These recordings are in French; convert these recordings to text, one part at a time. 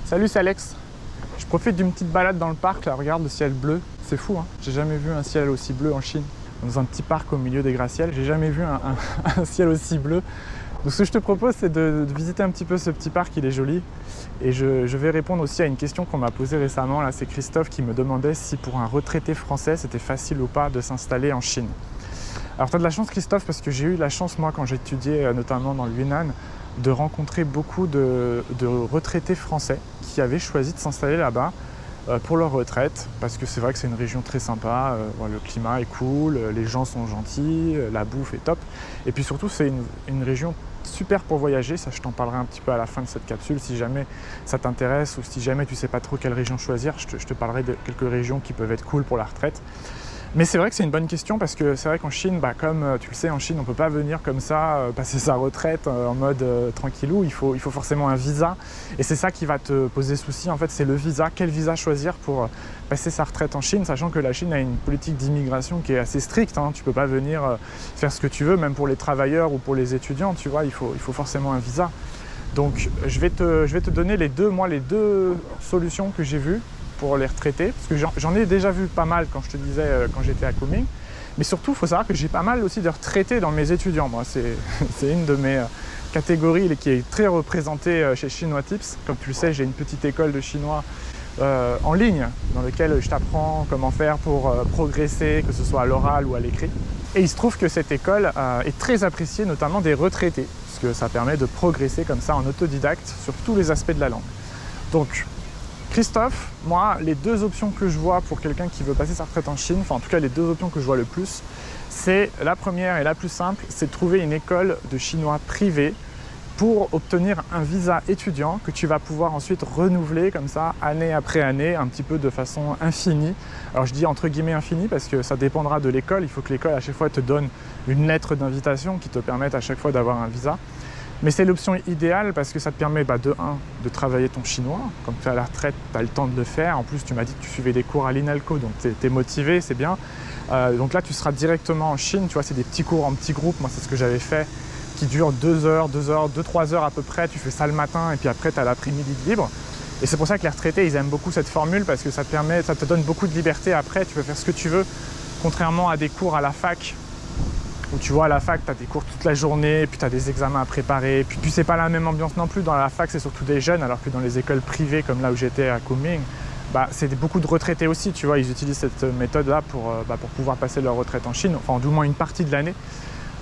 Salut, c'est Alex. Je profite d'une petite balade dans le parc, là, regarde le ciel bleu. C'est fou, hein. J'ai jamais vu un ciel aussi bleu en Chine. Dans un petit parc au milieu des gratte-ciels, j'ai jamais vu un ciel aussi bleu. Donc ce que je te propose, c'est de visiter un petit peu ce petit parc, il est joli. Et je vais répondre aussi à une question qu'on m'a posée récemment. Là, c'est Christophe qui me demandait si pour un retraité français, c'était facile ou pas de s'installer en Chine. Alors tu as de la chance, Christophe, parce que j'ai eu la chance, moi, quand j'étudiais notamment dans le Yunnan, de rencontrer beaucoup de retraités français qui avaient choisi de s'installer là-bas pour leur retraite, parce que c'est vrai que c'est une région très sympa, le climat est cool, les gens sont gentils, la bouffe est top, et puis surtout c'est une région super pour voyager. Ça je t'en parlerai un petit peu à la fin de cette capsule si jamais ça t'intéresse, ou si jamais tu sais pas trop quelle région choisir, je te parlerai de quelques régions qui peuvent être cool pour la retraite. Mais c'est vrai que c'est une bonne question, parce que c'est vrai qu'en Chine, comme tu le sais, en Chine on ne peut pas venir comme ça passer sa retraite en mode tranquillou, il faut forcément un visa, et c'est ça qui va te poser souci en fait, c'est le visa. Quel visa choisir pour passer sa retraite en Chine, sachant que la Chine a une politique d'immigration qui est assez stricte, hein. Tu ne peux pas venir faire ce que tu veux, même pour les travailleurs ou pour les étudiants, tu vois, il faut forcément un visa. Donc je vais te donner les deux solutions que j'ai vues pour les retraités, parce que j'en ai déjà vu pas mal, quand je te disais, quand j'étais à Kunming. Mais surtout, il faut savoir que j'ai pas mal aussi de retraités dans mes étudiants. Moi, c'est une de mes catégories qui est très représentée chez Chinois Tips. Comme tu le sais, j'ai une petite école de chinois en ligne, dans laquelle je t'apprends comment faire pour progresser, que ce soit à l'oral ou à l'écrit. Et il se trouve que cette école est très appréciée, notamment des retraités, parce que ça permet de progresser comme ça en autodidacte sur tous les aspects de la langue. Donc, Christophe, moi, les deux options que je vois pour quelqu'un qui veut passer sa retraite en Chine, enfin en tout cas les deux options que je vois le plus, c'est la première et la plus simple, c'est de trouver une école de chinois privée pour obtenir un visa étudiant que tu vas pouvoir ensuite renouveler comme ça, année après année, un petit peu de façon infinie. Alors je dis entre guillemets infinie parce que ça dépendra de l'école, il faut que l'école à chaque fois te donne une lettre d'invitation qui te permette à chaque fois d'avoir un visa. Mais c'est l'option idéale parce que ça te permet de travailler ton chinois. Comme tu es à la retraite, tu as le temps de le faire. En plus, tu m'as dit que tu suivais des cours à l'INALCO, donc tu es motivé, c'est bien. Donc là, tu seras directement en Chine. Tu vois, c'est des petits cours en petits groupes. Moi, c'est ce que j'avais fait, qui durent 2-3 heures à peu près. Tu fais ça le matin et puis après, tu as l'après-midi de libre. Et c'est pour ça que les retraités, ils aiment beaucoup cette formule parce que ça te donne beaucoup de liberté après. Tu peux faire ce que tu veux, contrairement à des cours à la fac, où tu vois, à la fac, tu as des cours toute la journée, puis tu as des examens à préparer, puis c'est pas la même ambiance non plus. Dans la fac, c'est surtout des jeunes, alors que dans les écoles privées, comme là où j'étais à Kunming, c'est beaucoup de retraités aussi, tu vois. Ils utilisent cette méthode-là pour pouvoir passer leur retraite en Chine, enfin du moins une partie de l'année.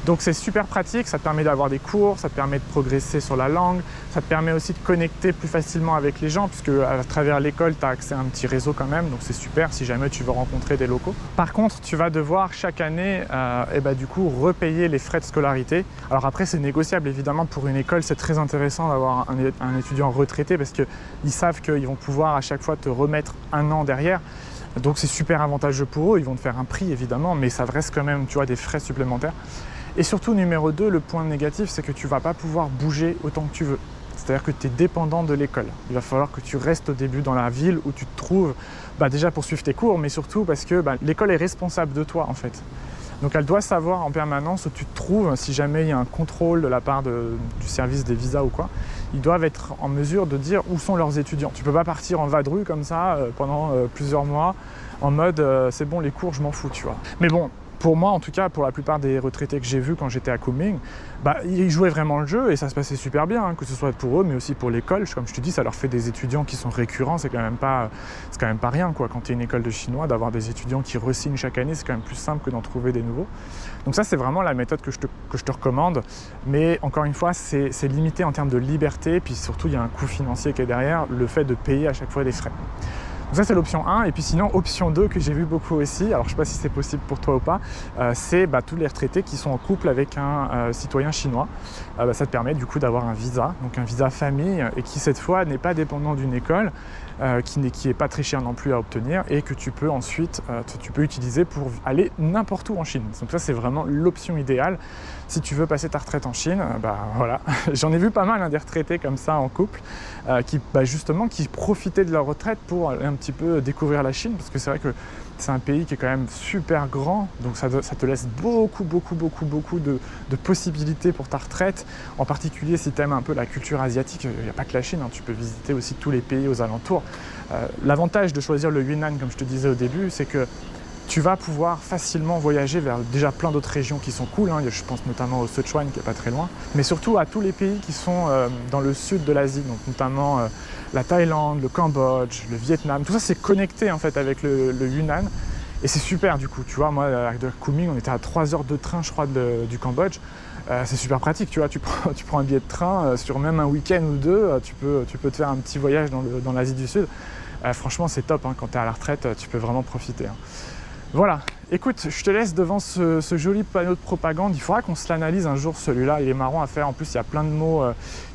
Donc c'est super pratique, ça te permet d'avoir des cours, ça te permet de progresser sur la langue, ça te permet aussi de connecter plus facilement avec les gens, puisque à travers l'école, tu as accès à un petit réseau quand même, donc c'est super si jamais tu veux rencontrer des locaux. Par contre, tu vas devoir chaque année du coup repayer les frais de scolarité. Alors après, c'est négociable évidemment. Pour une école, c'est très intéressant d'avoir un étudiant retraité parce qu'ils savent qu'ils vont pouvoir à chaque fois te remettre un an derrière. Donc c'est super avantageux pour eux, ils vont te faire un prix évidemment, mais ça reste quand même, tu vois, des frais supplémentaires. Et surtout, numéro 2, le point négatif, c'est que tu ne vas pas pouvoir bouger autant que tu veux. C'est-à-dire que tu es dépendant de l'école. Il va falloir que tu restes au début dans la ville où tu te trouves, déjà pour suivre tes cours, mais surtout parce que l'école est responsable de toi en fait. Donc elle doit savoir en permanence où tu te trouves. Si jamais il y a un contrôle de la part du service des visas ou quoi, ils doivent être en mesure de dire où sont leurs étudiants. Tu ne peux pas partir en vadrouille comme ça pendant plusieurs mois en mode c'est bon, les cours je m'en fous, tu vois. Mais bon, pour moi, en tout cas, pour la plupart des retraités que j'ai vus quand j'étais à Kunming, ils jouaient vraiment le jeu et ça se passait super bien, hein, que ce soit pour eux, mais aussi pour l'école. Comme je te dis, ça leur fait des étudiants qui sont récurrents, c'est quand même pas rien, quoi. Quand tu es une école de chinois, d'avoir des étudiants qui re-signent chaque année, c'est quand même plus simple que d'en trouver des nouveaux. Donc ça, c'est vraiment la méthode que je te recommande. Mais encore une fois, c'est limité en termes de liberté, puis surtout, il y a un coût financier qui est derrière, le fait de payer à chaque fois des frais. Donc ça c'est l'option 1, et puis sinon option 2 que j'ai vu beaucoup aussi, alors je ne sais pas si c'est possible pour toi ou pas, c'est tous les retraités qui sont en couple avec un citoyen chinois. Ça te permet du coup d'avoir un visa, donc un visa famille, et qui cette fois n'est pas dépendant d'une école, qui n'est pas très cher non plus à obtenir, et que tu peux ensuite utiliser pour aller n'importe où en Chine. Donc ça c'est vraiment l'option idéale si tu veux passer ta retraite en Chine. Voilà, j'en ai vu pas mal des retraités comme ça en couple qui justement qui profitaient de leur retraite pour un un petit peu découvrir la Chine, parce que c'est vrai que c'est un pays qui est quand même super grand, donc ça te laisse beaucoup de possibilités pour ta retraite, en particulier si tu aimes un peu la culture asiatique. Il n'y a pas que la Chine, hein, tu peux visiter aussi tous les pays aux alentours. L'avantage de choisir le Yunnan, comme je te disais au début, c'est que tu vas pouvoir facilement voyager vers déjà plein d'autres régions qui sont cool, hein. Je pense notamment au Sichuan qui est pas très loin, mais surtout à tous les pays qui sont dans le sud de l'Asie, donc notamment la Thaïlande, le Cambodge, le Vietnam. Tout ça c'est connecté en fait avec le Yunnan et c'est super du coup. Tu vois, moi de Kunming, on était à 3 heures de train je crois du Cambodge. C'est super pratique, tu vois, tu prends un billet de train, sur même un week-end ou deux, tu peux te faire un petit voyage dans l'Asie du Sud. Franchement c'est top, hein, quand tu es à la retraite, tu peux vraiment profiter, hein. Voilà, écoute, je te laisse devant ce joli panneau de propagande. Il faudra qu'on se l'analyse un jour, celui-là. Il est marrant à faire. En plus, il y a plein de mots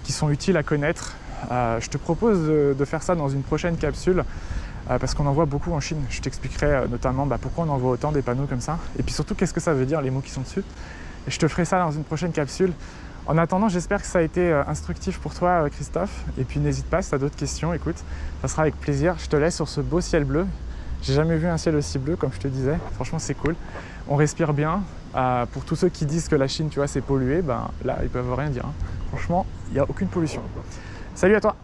qui sont utiles à connaître. Je te propose de faire ça dans une prochaine capsule parce qu'on en voit beaucoup en Chine. Je t'expliquerai notamment pourquoi on en voit autant des panneaux comme ça. Et puis surtout, qu'est-ce que ça veut dire, les mots qui sont dessus. Et je te ferai ça dans une prochaine capsule. En attendant, j'espère que ça a été instructif pour toi, Christophe. Et puis n'hésite pas, si tu as d'autres questions, écoute, ça sera avec plaisir. Je te laisse sur ce beau ciel bleu. J'ai jamais vu un ciel aussi bleu, comme je te disais. Franchement, c'est cool. On respire bien. Pour tous ceux qui disent que la Chine, tu vois, c'est pollué, là, ils peuvent rien dire, hein. Franchement, il n'y a aucune pollution. Salut à toi!